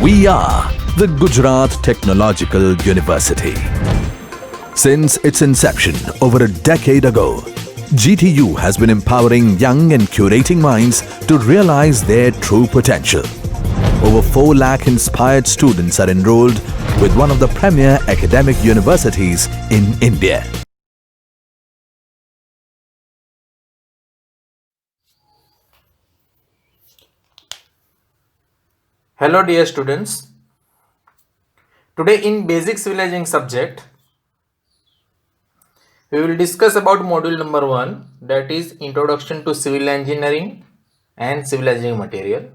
We are the Gujarat Technological University. Since its inception over a decade ago, GTU has been empowering young and curating minds to realize their true potential. Over 4 lakh inspired students are enrolled with one of the premier academic universities in India. Hello dear students. Today in basic civil engineering subject we will discuss about module number 1, that is introduction to civil engineering and civil engineering material.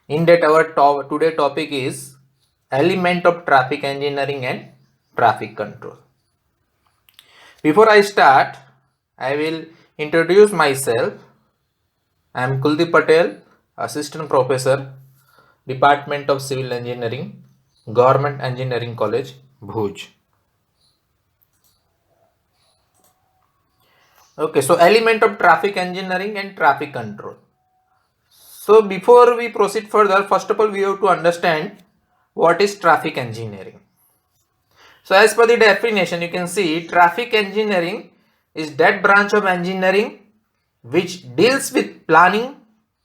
In that our today topic is element of traffic engineering and traffic control. Before I start, I will introduce myself. I am Kuldeep Patel, Assistant Professor, Department of Civil Engineering, Government Engineering College, Bhuj. Okay, so element of traffic engineering and traffic control. So before we proceed further, first of all we have to understand what is traffic engineering. So as per the definition, you can see traffic engineering is that branch of engineering which deals with planning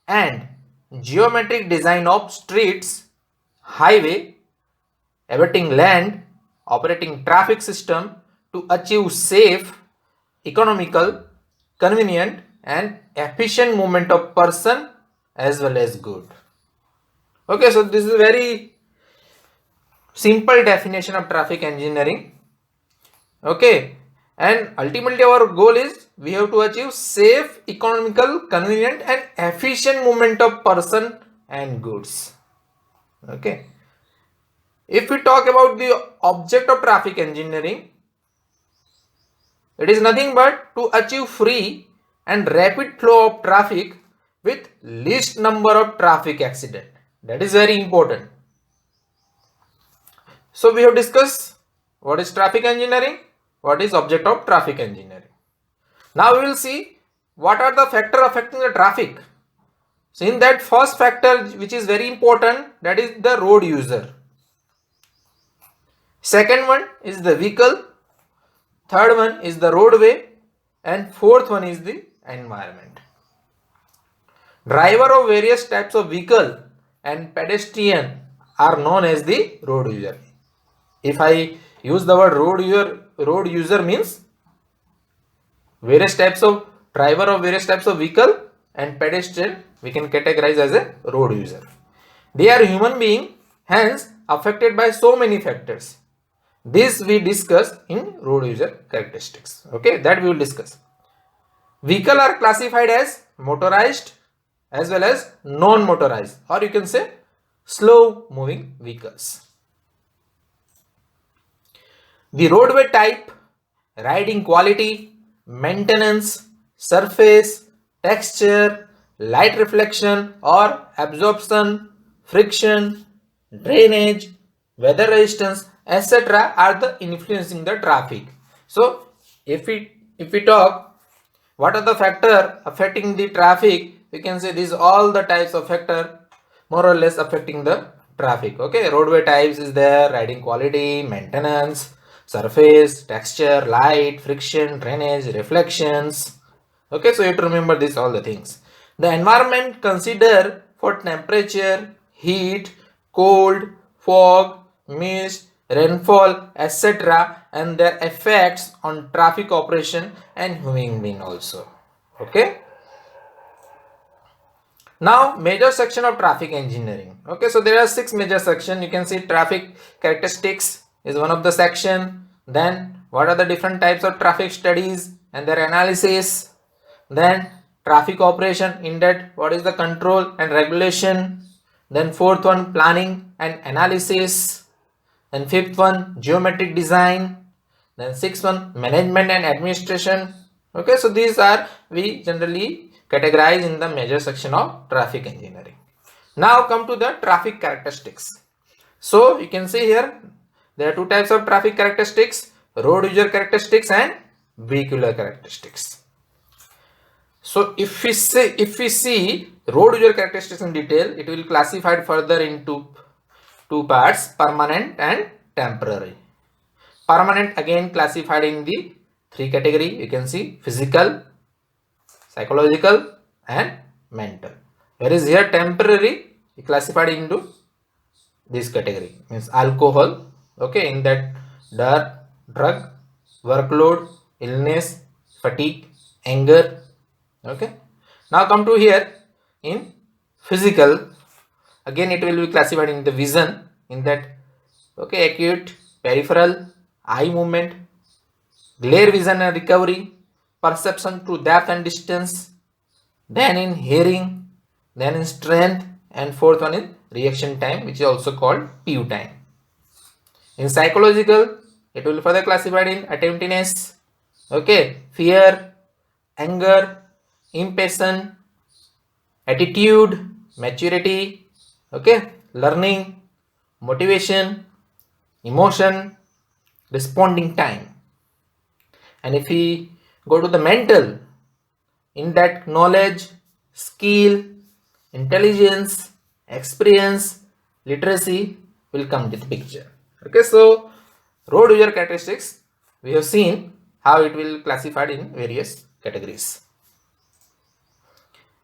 and geometric design of streets, highway, abutting land, operating traffic system to achieve safe, economical, convenient and efficient movement of person as well as good. Okay, so this is a very simple definition of traffic engineering. Okay, and ultimately our goal is we have to achieve safe, economical, convenient and efficient movement of person and goods. Okay, if we talk about the object of traffic engineering, it is nothing but to achieve free and rapid flow of traffic with least number of traffic accident. That is very important. So we have discussed what is traffic engineering, what is object of traffic engineering. Now we will see what are the factors affecting the traffic. So in that first factor which is very important, that is the road user. Second one is the vehicle. Third one is the roadway and fourth one is the environment. Driver of various types of vehicle and pedestrian are known as the road user. If I use the word road user means various types of driver of various types of vehicle and pedestrian we can categorize as a road user. They are human being, hence affected by so many factors. This we discuss in road user characteristics. Okay, that we will discuss. Vehicle are classified as motorized as well as non-motorized, or you can say slow moving vehicles. The roadway type, riding quality, maintenance, surface, texture, light reflection or absorption, friction, drainage, weather resistance, etc. are the influencing the traffic. So if we talk what are the factor affecting the traffic, we can say these all the types of factor more or less affecting the traffic. Okay, roadway types is there, riding quality, maintenance, surface, texture, light, friction, drainage, reflections. Okay, so you have to remember this all the things. The environment consider for temperature, heat, cold, fog, mist, rainfall, etc. and their effects on traffic operation and human being also. Okay. Now major section of traffic engineering. Okay, so there are 6 major sections. You can see traffic characteristics is one of the section. Then what are the different types of traffic studies and their analysis. Then traffic operation, in that what is the control and regulation. Then fourth one planning and analysis. Then fifth one geometric design. Then sixth one management and administration. Okay, so these are we generally categorize in the major section of traffic engineering. Now come to the traffic characteristics. So you can see here there are 2 types of traffic characteristics, road user characteristics and vehicular characteristics. So if we see road user characteristics in detail, it will classified further into two parts, permanent and temporary. Permanent again classified in the three category. You can see physical, psychological and mental. Whereas here temporary classified into this category, means alcohol, okay, in that drug, workload, illness, fatigue, anger, okay. Now come to here in physical, again it will be classified in the vision, in that, okay, acute, peripheral, eye movement, glare vision and recovery, perception to depth and distance, then in hearing, then in strength, and fourth one in reaction time, which is also called PU time. In psychological, it will further classified in attentiveness, okay, fear, anger, impatience, attitude, maturity, okay, learning, motivation, emotion, responding time. And if we go to the mental, in that knowledge, skill, intelligence, experience, literacy will come to the picture. Okay, so road user characteristics, we have seen how it will classified in various categories.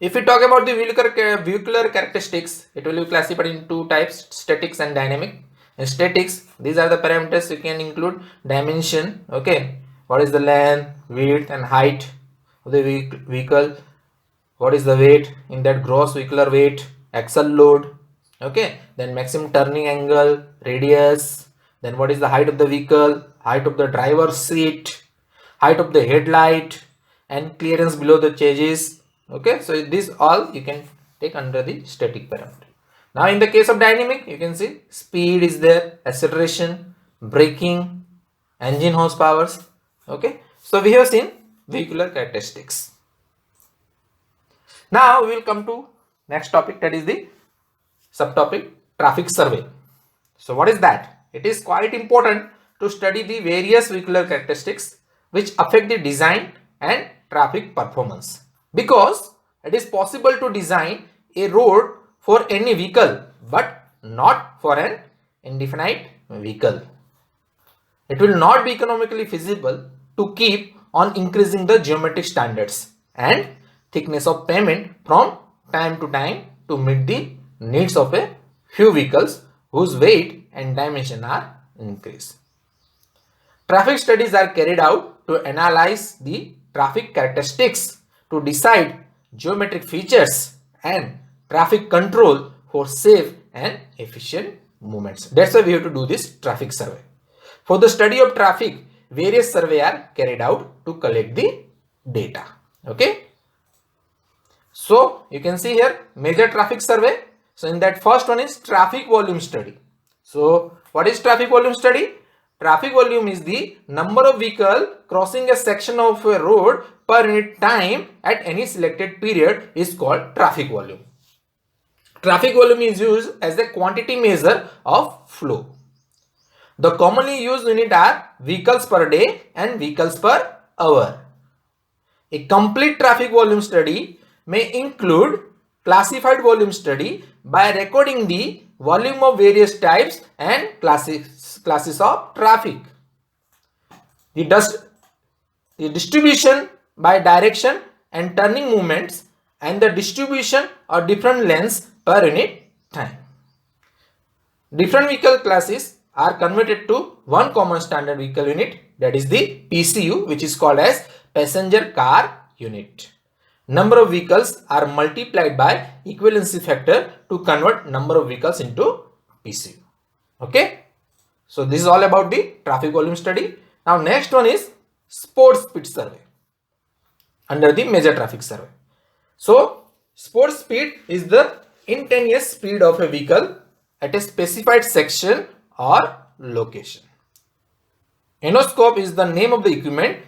If we talk about the vehicular characteristics, it will be classified in two types, statics and dynamic. In statics, these are the parameters. You can include dimension, okay, what is the length, width and height of the vehicle, what is the weight, in that gross vehicular weight, axle load, okay, then maximum turning angle, radius, then what is the height of the vehicle, height of the driver's seat, height of the headlight and clearance below the chassis, okay. So this all you can take under the static parameter. Now in the case of dynamic, you can see speed is there, acceleration, braking, engine horsepower, okay. So we have seen vehicular characteristics. Now we will come to next topic, that is the subtopic traffic survey. So what is that? It is quite important to study the various vehicular characteristics which affect the design and traffic performance, because it is possible to design a road for any vehicle but not for an indefinite vehicle. It will not be economically feasible to keep on increasing the geometric standards and thickness of pavement from time to time to meet the needs of a few vehicles whose weight and dimension are increased. Traffic studies are carried out to analyze the traffic characteristics to decide geometric features and traffic control for safe and efficient movements. That's why we have to do this traffic survey. For the study of traffic, various surveys are carried out to collect the data. Okay. So you can see here major traffic survey. So in that first one is traffic volume study. So what is traffic volume study? Traffic volume is the number of vehicles crossing a section of a road per unit time at any selected period is called traffic volume. Traffic volume is used as a quantity measure of flow. The commonly used unit are vehicles per day and vehicles per hour. A complete traffic volume study may include classified volume study by recording the volume of various types and classes of traffic. The distribution by direction and turning movements and the distribution of different lengths per unit time. Different vehicle classes are converted to one common standard vehicle unit, that is the PCU, which is called as passenger car unit. Number of vehicles are multiplied by equivalency factor to convert number of vehicles into PCU. Okay. So this is all about the traffic volume study. Now next one is sport speed survey under the major traffic survey. So sport speed is the instantaneous speed of a vehicle at a specified section or location. Anoscope is the name of the equipment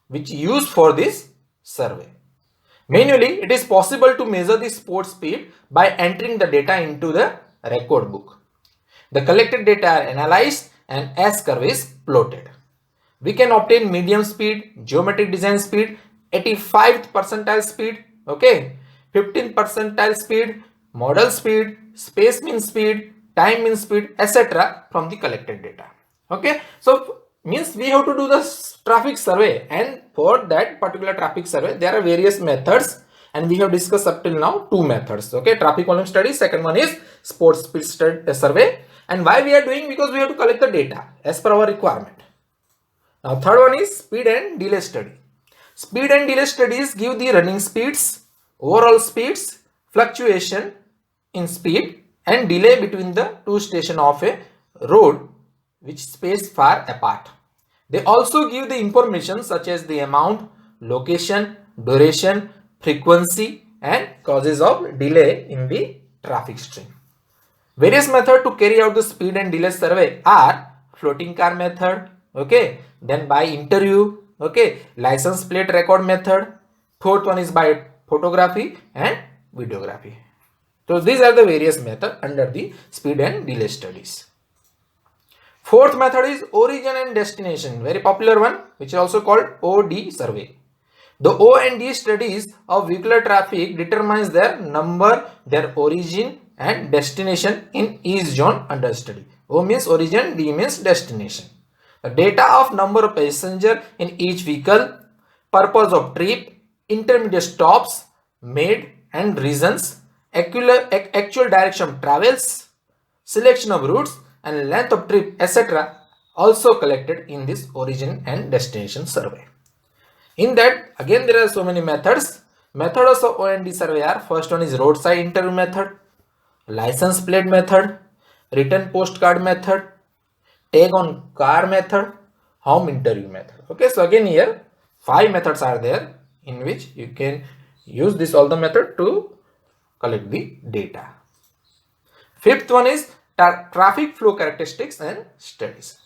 which used for this survey. Manually, it is possible to measure the sport speed by entering the data into the record book. The collected data are analyzed and S-curve is plotted. We can obtain medium speed, geometric design speed, 85th percentile speed, okay, 15th percentile speed, model speed, space mean speed, time means speed, etc. from the collected data. Okay, so means we have to do the traffic survey, and for that particular traffic survey there are various methods, and we have discussed up till now two methods. Okay, traffic volume study, second one is sports speed survey. And why we are doing? Because we have to collect the data as per our requirement. Now third one is speed and delay study. Speed and delay studies give the running speeds, overall speeds, fluctuation in speed and delay between the two stations of a road which space far apart. They also give the information such as the amount, location, duration, frequency and causes of delay in the traffic stream. Various methods to carry out the speed and delay survey are floating car method, okay, then by interview, okay, license plate record method, fourth one is by photography and videography. So these are the various methods under the speed and delay studies. Fourth method is origin and destination, very popular one, which is also called OD survey. The O and D studies of vehicular traffic determines their number, their origin and destination in each zone under study. O means origin, D means destination. The data of number of passengers in each vehicle, purpose of trip, intermediate stops made and reasons, actual direction of travels, selection of routes and length of trip, etc. also collected in this origin and destination survey. In that, again there are so many methods. Methods of O&D survey are: first one is roadside interview method, license plate method, written postcard method, tag on car method, home interview method. Okay, so again here 5 methods are there in which you can use this all the method to collect the data. Fifth one is traffic flow characteristics and studies.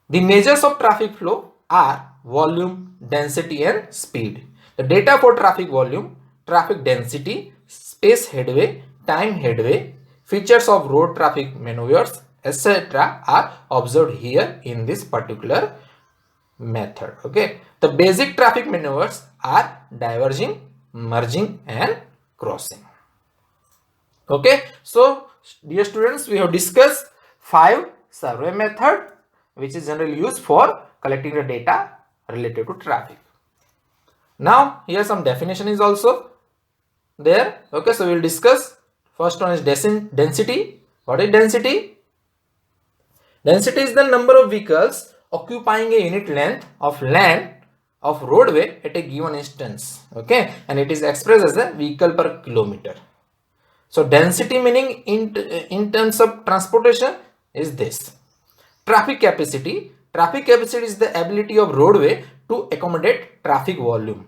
The measures of traffic flow are volume, density and speed. The data for traffic volume, traffic density, space headway, time headway, features of road traffic maneuvers, etc. are observed here in this particular method. Okay, the basic traffic maneuvers are diverging, merging and crossing. Okay, so dear students, we have discussed 5 survey method which is generally used for collecting the data related to traffic. Now here some definition is also there. Okay, so we will discuss. First one is density. What is density? Density is the number of vehicles occupying a unit length of land of roadway at a given instance. Okay, and it is expressed as a vehicle per kilometer. So density meaning in terms of transportation is this. Traffic capacity. Traffic capacity is the ability of roadway to accommodate traffic volume,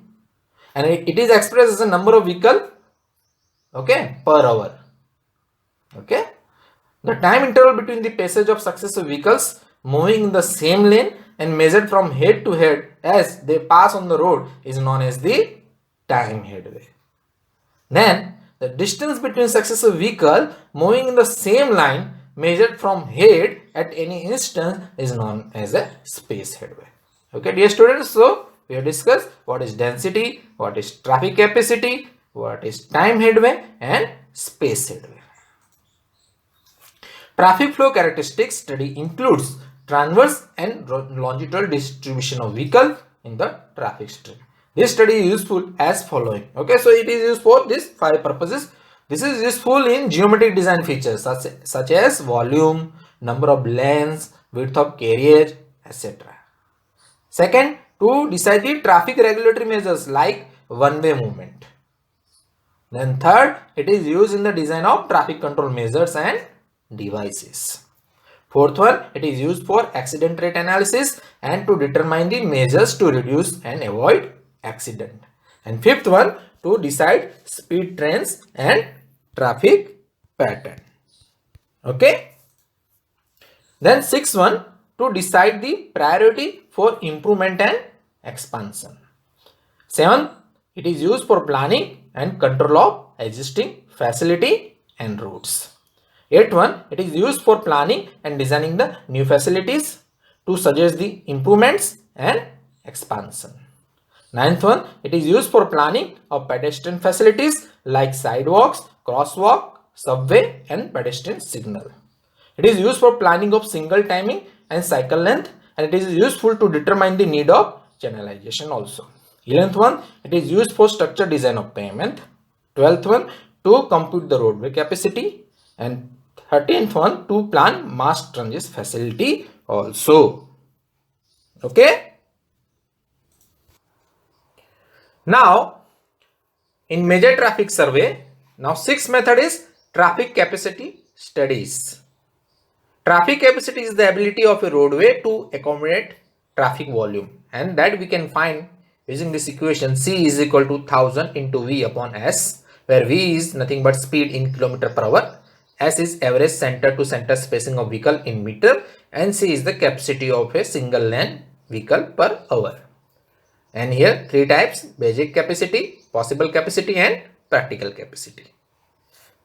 and it is expressed as a number of vehicle, okay, per hour. Okay, the time interval between the passage of successive vehicles moving in the same lane and measured from head to head as they pass on the road is known as the time headway. Then the distance between successive vehicle moving in the same line measured from head at any instant is known as a space headway. Okay, dear students, so we have discussed what is density, what is traffic capacity, what is time headway and space headway. Traffic flow characteristics study includes transverse and longitudinal distribution of vehicle in the traffic stream. This study is useful as following. Okay, so it is used for these 5 purposes. This is useful in geometric design features such as volume, number of lanes, width of carriage, etc. Second, to decide the traffic regulatory measures like one-way movement. Then third, it is used in the design of traffic control measures and devices. Fourth one, it is used for accident rate analysis and to determine the measures to reduce and avoid accident. And fifth one, to decide speed trends and traffic pattern. Okay. Then sixth one, to decide the priority for improvement and expansion. Seventh, it is used for planning and control of existing facility and routes. Eighth one, it is used for planning and designing the new facilities to suggest the improvements and expansion. Ninth one, it is used for planning of pedestrian facilities like sidewalks, crosswalk, subway and pedestrian signal. It is used for planning of single timing and cycle length, and it is useful to determine the need of channelization also. 11th one, it is used for structure design of pavement. 12th one, to compute the roadway capacity, and 13th one, to plan mass transit facility also. Okay. Now, in major traffic survey, now sixth method is traffic capacity studies. Traffic capacity is the ability of a roadway to accommodate traffic volume, and that we can find using this equation C is equal to 1000 into V upon S, where V is nothing but speed in kilometer per hour, S is average center to center spacing of vehicle in meter, and C is the capacity of a single lane vehicle per hour. And here three types: basic capacity, possible capacity, and practical capacity.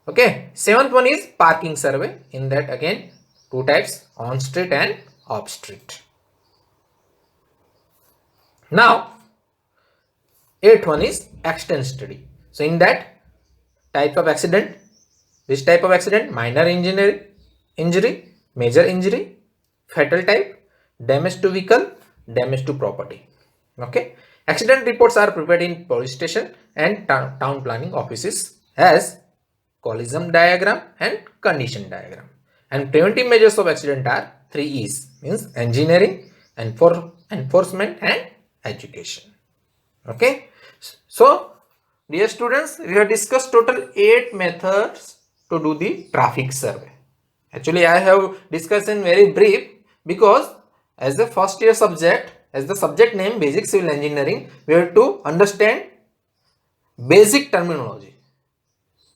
Okay, seventh one is parking survey. In that again two types: on street and off street. Now eighth one is accident study. So in that type of accident, which type of accident? Minor injury, major injury, fatal type, damage to vehicle, damage to property. Okay, accident reports are prepared in police station and town planning offices as collision diagram and condition diagram. And preventive measures of accident are 3 E's, means engineering, enforcement, and education. Okay, so dear students, we have discussed total 8 methods to do the traffic survey. Actually, I have discussed in very brief because as a first year subject, as the subject name basic civil engineering, we have to understand basic terminology.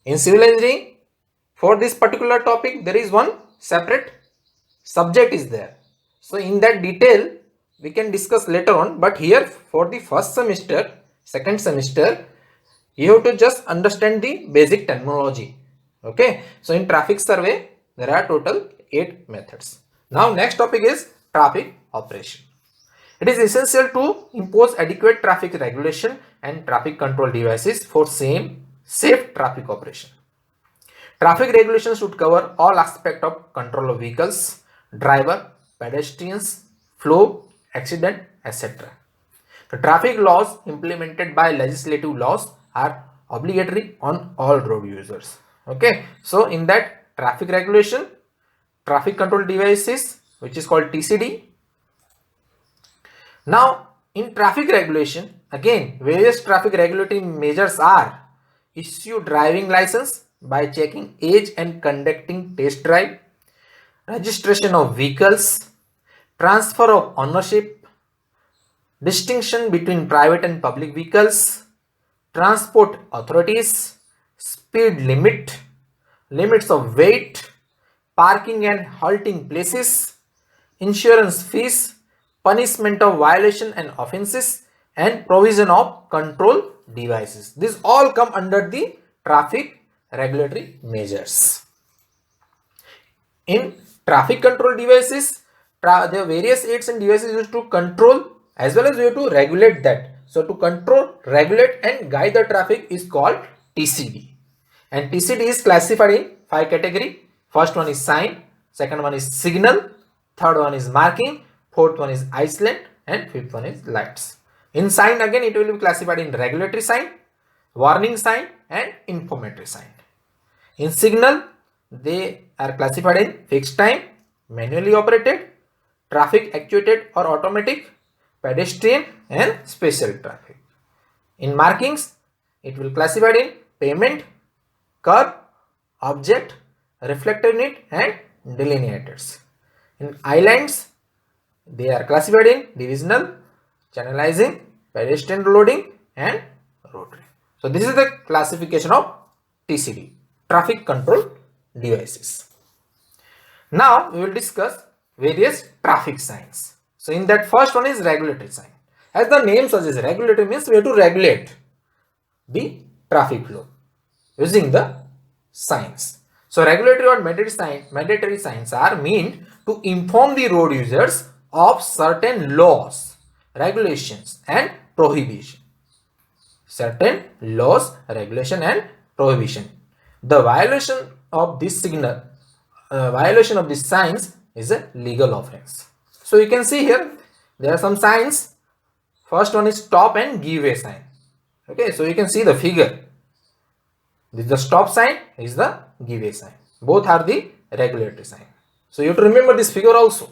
In civil engineering, for this particular topic, there is one separate subject is there. So in that detail, we can discuss later on, but here for the first semester, second semester, you have to just understand the basic terminology. Okay, so in traffic survey, there are total 8 methods. Now next topic is traffic operation. It is essential to impose adequate traffic regulation and traffic control devices for safe traffic operation. Traffic regulations should cover all aspects of control of vehicles, driver, pedestrians, flow, accident, etc. The traffic laws implemented by legislative laws are obligatory on all road users. Okay, so in that traffic regulation, traffic control devices, which is called TCD. Now in traffic regulation, again various traffic regulatory measures are: issue driving license by checking age and conducting test drive, registration of vehicles, transfer of ownership, distinction between private and public vehicles, transport authorities, speed limit, limits of weight, parking and halting places, insurance fees, punishment of violation and offences, and provision of control devices. These all come under the traffic regulatory measures. In traffic control devices, there are various aids and devices used to control as well as you have to regulate that. So to control, regulate, and guide the traffic is called TCD. And TCD is classified in 5 categories. First one is sign, second one is signal, third one is marking, fourth one is island, and fifth one is lights. In sign, again it will be classified in regulatory sign, warning sign, and informatory sign. In signal, they are classified in fixed time, manually operated, traffic actuated or automatic, pedestrian, and special traffic. In markings, it will classified in pavement, curb, object, reflector unit, and delineators. In islands, they are classified in divisional, channelizing, pedestrian loading, and rotary. So this is the classification of TCD, traffic control devices. Now we will discuss various traffic signs. So in that first one is regulatory sign. As the name suggests, regulatory means we have to regulate the traffic flow using the signs. So regulatory or mandatory signs are meant to inform the road users of certain laws, regulations, and prohibition. Certain laws, regulation, and prohibition. The violation of this signal, violation of these signs is a legal offense. So you can see here there are some signs. First one is stop and give way sign. Okay, so you can see the figure. This is the stop sign, is the give way sign. Both are the regulatory sign. So you have to remember this figure also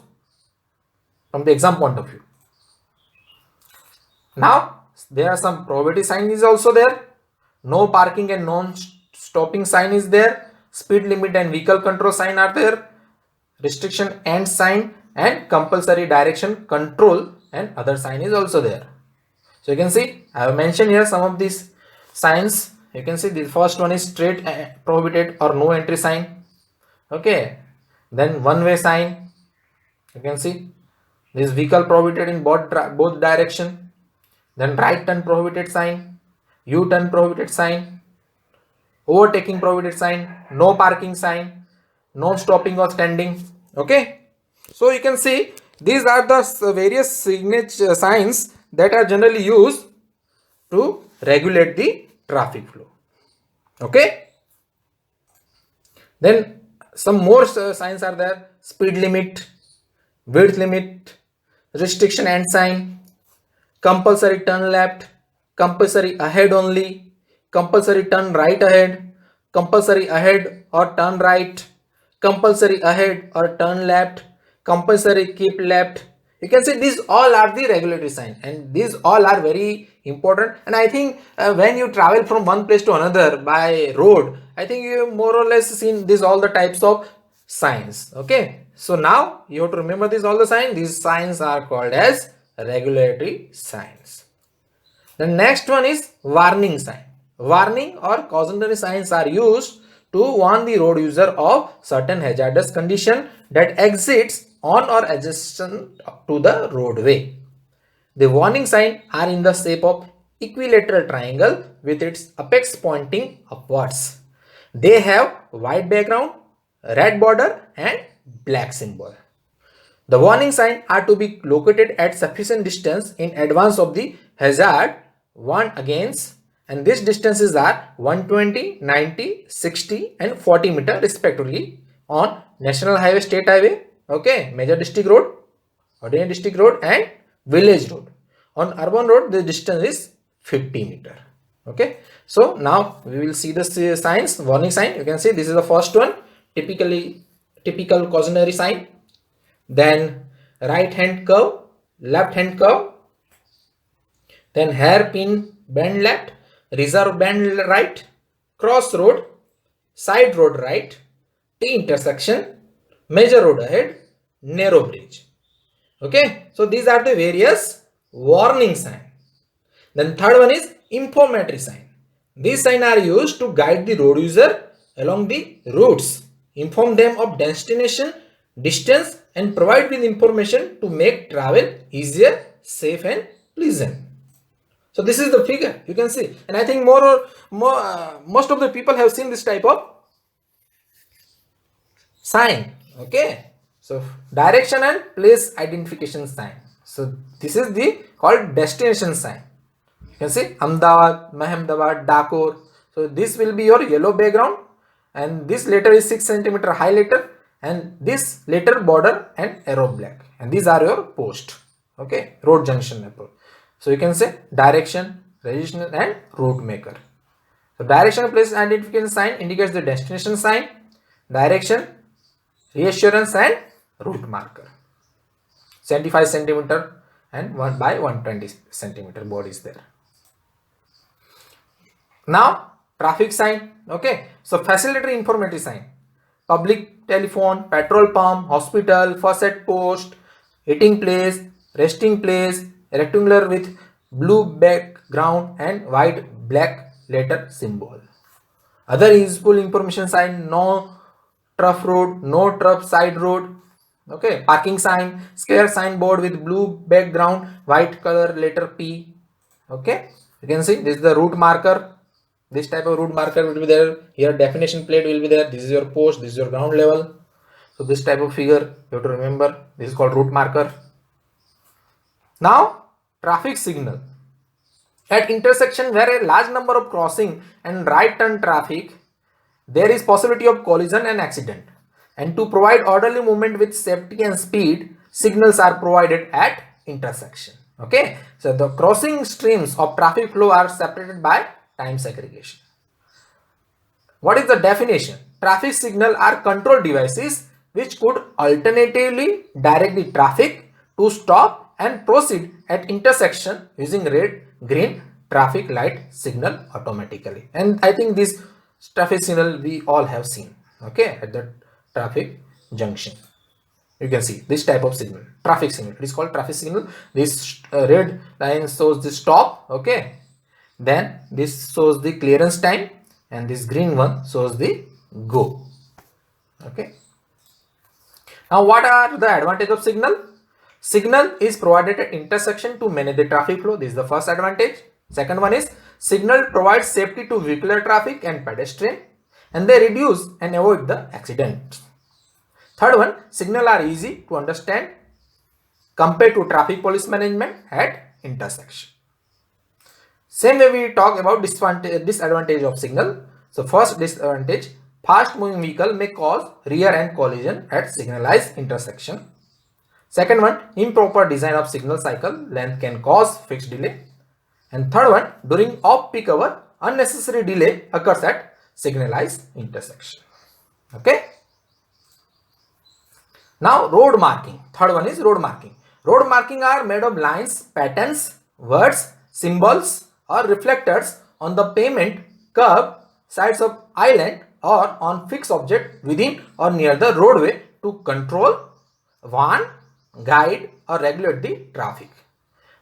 from the exam point of view. Now there are some prohibitive sign is also there. No parking and non-stopping sign is there. Speed limit and vehicle control sign are there. Restriction end sign and compulsory direction control and other sign is also there. So you can see I have mentioned here some of these signs. You can see the first one is straight prohibited or no entry sign. Okay, then one way sign. You can see this vehicle prohibited in both direction. Then right turn prohibited sign, U-turn prohibited sign, overtaking prohibited sign, no parking sign, no stopping or standing. Okay, so you can see these are the various signature signs that are generally used to regulate the traffic flow. Okay, then some more signs are there: speed limit, width limit, restriction end sign, compulsory turn left, compulsory ahead only, compulsory turn right ahead, compulsory ahead or turn right, compulsory ahead or turn left, compulsory keep left. You can see these all are the regulatory sign, and these all are very important. And I think when you travel from one place to another by road, I think you more or less seen these all the types of signs. Okay, so now you have to remember these all the signs. These signs are called as regulatory signs. The next one is warning sign. Warning or cautionary signs are used to warn the road user of certain hazardous condition that exists on or adjacent to the roadway. The warning signs are in the shape of equilateral triangle with its apex pointing upwards. They have white background, red border and black symbol. The warning signs are to be located at sufficient distance in advance of the hazard warned against, and these distances are 120, 90, 60 and 40 meter respectively on national highway, state highway, okay, major district road, ordinary district road and village road. On urban road the distance is 50 meter. Okay, so now we will see the signs. Warning sign, you can see this is the first one, typical cautionary sign. Then right hand curve, left hand curve, then hairpin bend left, reserve bend right, cross road, side road right, T intersection, major road ahead, narrow bridge. Okay, so these are the various warning signs. Then third one is informatory sign. These signs are used to guide the road user along the routes, inform them of destination, distance and provide with information to make travel easier, safe and pleasant. So this is the figure you can see, and I think most of the people have seen this type of sign. Okay, so direction and place identification sign. So this is the called destination sign. You can see Ahmedabad, Mahemdabad, Dakor. So this will be your yellow background, and this letter is 6 cm high letter, and this letter border and arrow black, and these are your post. Okay, road junction approach. So you can say direction, registration and route maker. So direction place identification sign indicates the destination sign, direction, reassurance and route marker. 75 cm and 1 by 120 cm board is there. Now traffic sign. Okay, so facilitatory informative sign, public telephone, petrol pump, hospital, first aid post, eating place, resting place, rectangular with blue background and white black letter symbol. Other useful information sign: no turf road, no turf side road. Okay, parking sign, square signboard with blue background, white color letter P. Okay, you can see this is the route marker. This type of route marker will be there. Here definition plate will be there. This is your post, this is your ground level. So this type of figure you have to remember. This is called route marker. Now traffic signal. At intersection where a large number of crossing and right turn traffic, there is possibility of collision and accident. And to provide orderly movement with safety and speed, signals are provided at intersection. Okay, so the crossing streams of traffic flow are separated by time segregation. What is the definition? Traffic signal are control devices which could alternatively direct the traffic to stop and proceed at intersection using red, green traffic light signal automatically. And I think this traffic signal we all have seen, okay, at the traffic junction. You can see this type of signal, traffic signal. It is called traffic signal. This red line shows the stop, okay. Then this shows the clearance time, and this green one shows the go, okay. Now what are the advantage of signal? Signal is provided at intersection to manage the traffic flow. This is the first advantage. Second one is signal provides safety to vehicular traffic and pedestrian, and they reduce and avoid the accident. Third one, signal are easy to understand compared to traffic police management at intersection. Same way we talk about disadvantage of signal. So first disadvantage, fast moving vehicle may cause rear end collision at signalized intersection. Second one, improper design of signal cycle length can cause fixed delay. And third one, during off-peak hour, unnecessary delay occurs at signalized intersection. Okay. Now road marking. Third one is road marking. Road marking are made of lines, patterns, words, symbols or reflectors on the pavement, curb, sides of island or on fixed object within or near the roadway to control, warn, guide or regulate the traffic.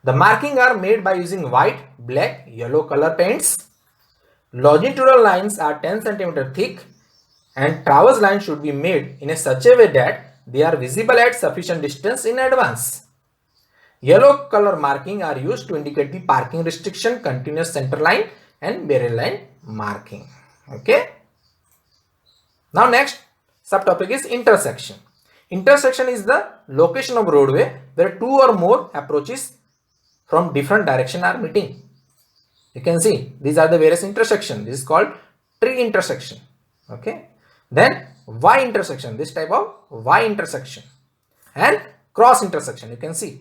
The marking are made by using white, black, yellow color paints. Longitudinal lines are 10 cm thick and traverse lines should be made in a such a way that they are visible at sufficient distance in advance. Yellow color marking are used to indicate the parking restriction, continuous center line and barrier line marking. Okay. Now next subtopic is intersection. Intersection is the location of roadway where two or more approaches from different direction are meeting. You can see these are the various intersections. This is called tree intersection. Okay. Then Y intersection, this type of Y intersection, and cross intersection. You can see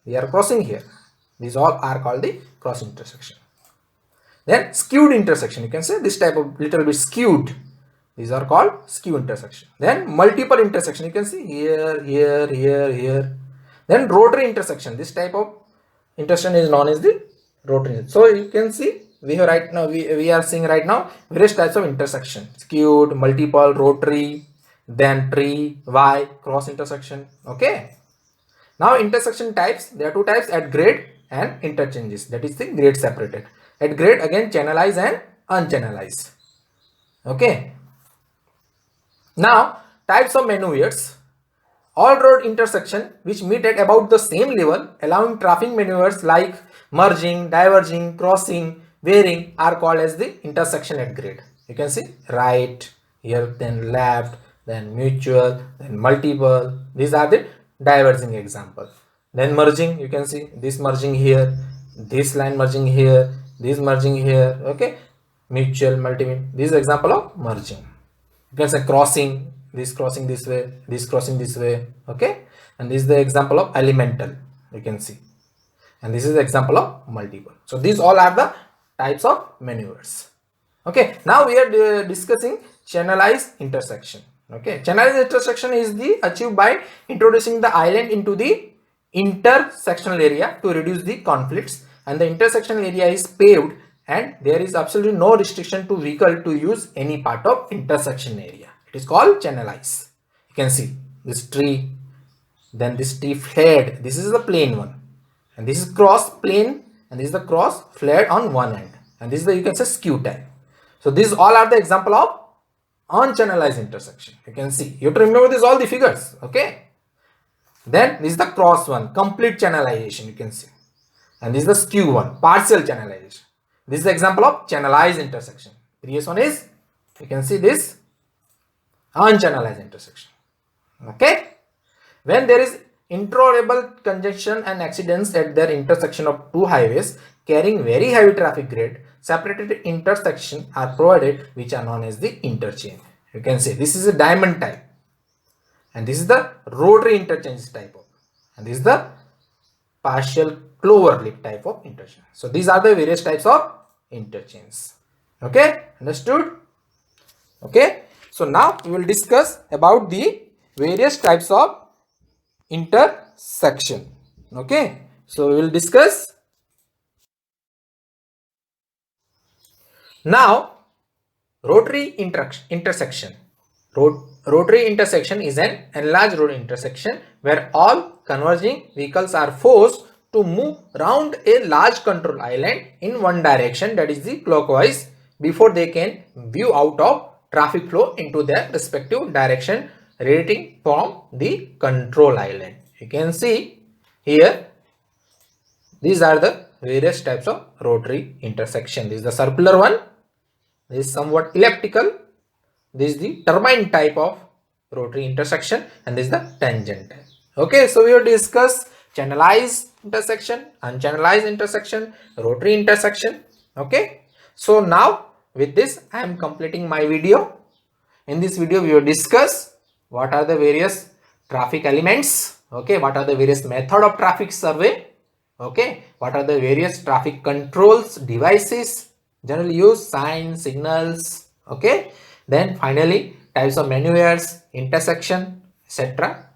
we are crossing here. These all are called the cross intersection. Then skewed intersection. You can say this type of little bit skewed. These are called skew intersection. Then multiple intersection. You can see here, here, here, here. Then rotary intersection. This type of intersection is known as the rotary. So you can see we have right now we are seeing right now various types of intersection: skewed, multiple, rotary, then tree, Y, cross intersection. Okay. Now intersection types, there are two types: at grade and interchanges. That is the grade separated. At grade again channelized and unchannelized. Okay. Now types of maneuvers. All road intersection which meet at about the same level, allowing traffic maneuvers like merging, diverging, crossing, veering are called as the intersection at grade. You can see right here, then left, then mutual, then multiple. These are the diverging example. Then merging, you can see this merging here, this line merging here, this merging here. Okay, mutual, multiple. This is example of merging. You can say crossing, this crossing this way, this crossing this way. Okay, and this is the example of elemental. You can see, and this is the example of multiple. So these all are the types of maneuvers. Okay, now we are discussing channelized intersection. Okay, channelized intersection is the achieved by introducing the island into the intersectional area to reduce the conflicts, and the intersectional area is paved and there is absolutely no restriction to vehicle to use any part of intersection area. It is called channelized. You can see this tree, then this tree flared. This is the plain one, and this is cross plane, and this is the cross flared on one end, and this is the, you can say, skew type. So these all are the example of unchannelized intersection. You can see, you have to remember this all the figures. Okay, then this is the cross one, complete channelization. You can see, and this is the skew one, partial channelization. This is the example of channelized intersection. Previous one is, you can see this unchannelized intersection. Okay, when there is intolerable congestion and accidents at their intersection of two highways carrying very heavy traffic grade, separated intersection are provided which are known as the interchange. You can see this is a diamond type. and this is the rotary interchange type of, and this is the partial clover leaf type of interchange. So these are the various types of interchange. Okay, understood? Okay, so now we will discuss about the various types of intersection. Okay, so we will discuss now rotary intersection. Rotary intersection is an enlarged road intersection where all converging vehicles are forced to move round a large control island in one direction, that is the clockwise, before they can view out of traffic flow into their respective direction radiating from the control island. You can see here these are the various types of rotary intersection. This is the circular one, this is somewhat elliptical, this is the turbine type of rotary intersection, and this is the tangent type. Okay, so we will discuss channelized intersection, unchannelized intersection, rotary intersection. Okay, so now with this I am completing my video. In this video we will discuss what are the various traffic elements, okay, what are the various method of traffic survey, okay, what are the various traffic controls devices generally used, signs, signals, okay, then finally types of maneuvers, intersection, etc.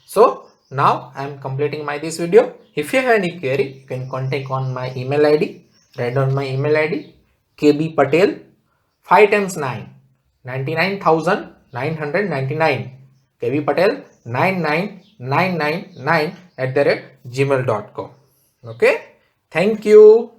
So now I am completing this video. If you have any query, you can contact on my email ID. Write down my email ID: kbpatel 5 times 9 99,999, kbpatel 99999 @gmail.com. Okay, thank you.